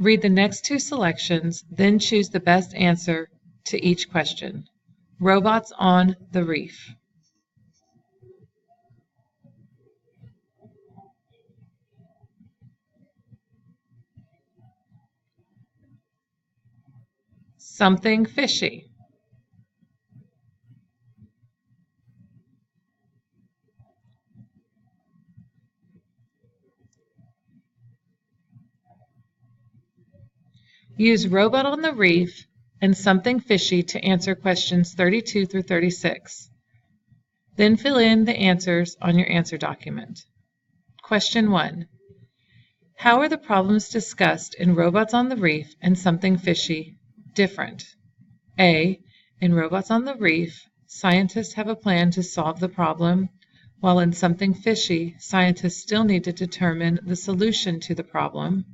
Read the next two selections, then choose the best answer to each question. Robots on the reef. Something fishy. Use robot on the reef and something fishy to answer questions 32 through 36. Then fill in the answers on your answer document. Question 1. How are the problems discussed in Robots on the Reef and Something Fishy different? A. In Robots on the Reef, scientists have a plan to solve the problem, while in Something Fishy, scientists still need to determine the solution to the problem.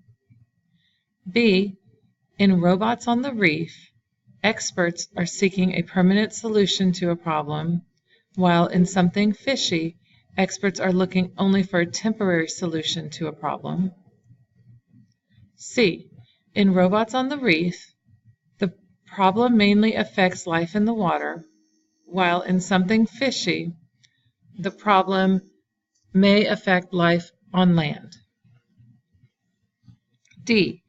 B. In Robots on the Reef, experts are seeking a permanent solution to a problem, while in Something Fishy, experts are looking only for a temporary solution to a problem. C. In Robots on the Reef, the problem mainly affects life in the water, while in Something Fishy, the problem may affect life on land. D.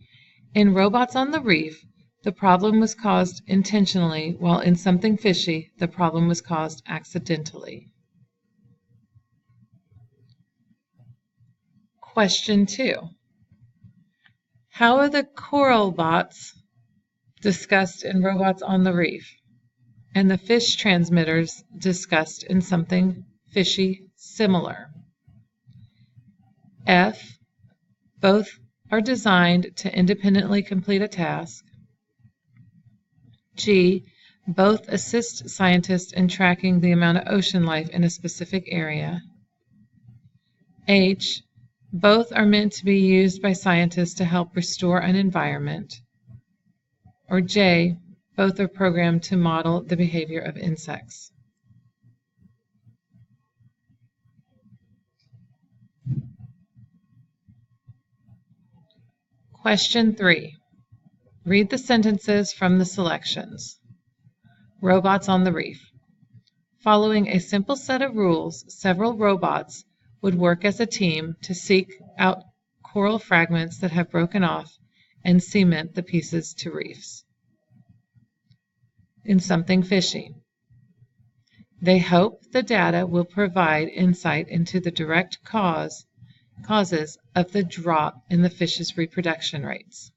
In Robots on the Reef, the problem was caused intentionally, while in Something Fishy, the problem was caused accidentally. Question 2. How are the coral bots discussed in Robots on the Reef and the fish transmitters discussed in Something Fishy similar? F. Both are designed to independently complete a task. G. Both assist scientists in tracking the amount of ocean life in a specific area. H. Both are meant to be used by scientists to help restore an environment. Or J. Both are programmed to model the behavior of insects. Question 3. Read the sentences from the selections. Robots on the Reef. Following a simple set of rules, several robots would work as a team to seek out coral fragments that have broken off and cement the pieces to reefs. In Something Fishy, they hope the data will provide insight into the direct causes of the drop in the fish's reproduction rates.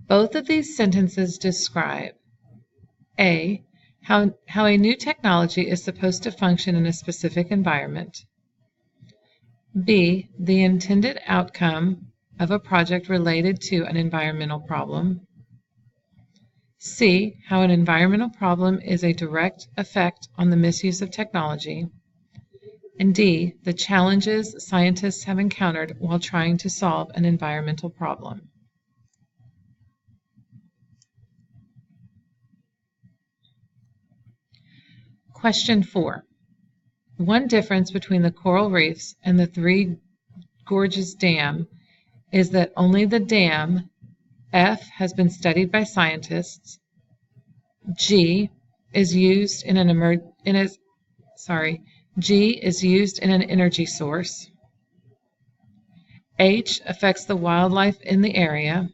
Both of these sentences describe A. How a new technology is supposed to function in a specific environment. B. The intended outcome of a project related to an environmental problem. C. How an environmental problem is a direct effect on the misuse of technology. And D. The challenges scientists have encountered while trying to solve an environmental problem. Question 4. One difference between the coral reefs and the Three Gorges Dam is that only the dam, F, has been studied by scientists. G is used in an energy source. H affects the wildlife in the area.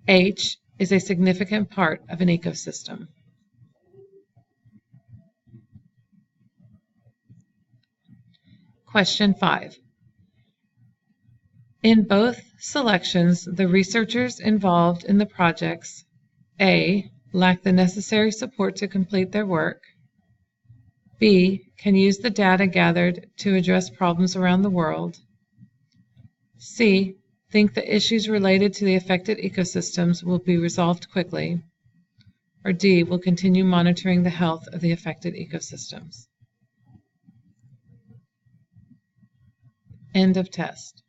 H is a significant part of an ecosystem. Question 5. In both selections, the researchers involved in the projects A. Lack the necessary support to complete their work. B. Can use the data gathered to address problems around the world. C. Think the issues related to the affected ecosystems will be resolved quickly. Or D. Will continue monitoring the health of the affected ecosystems. End of test.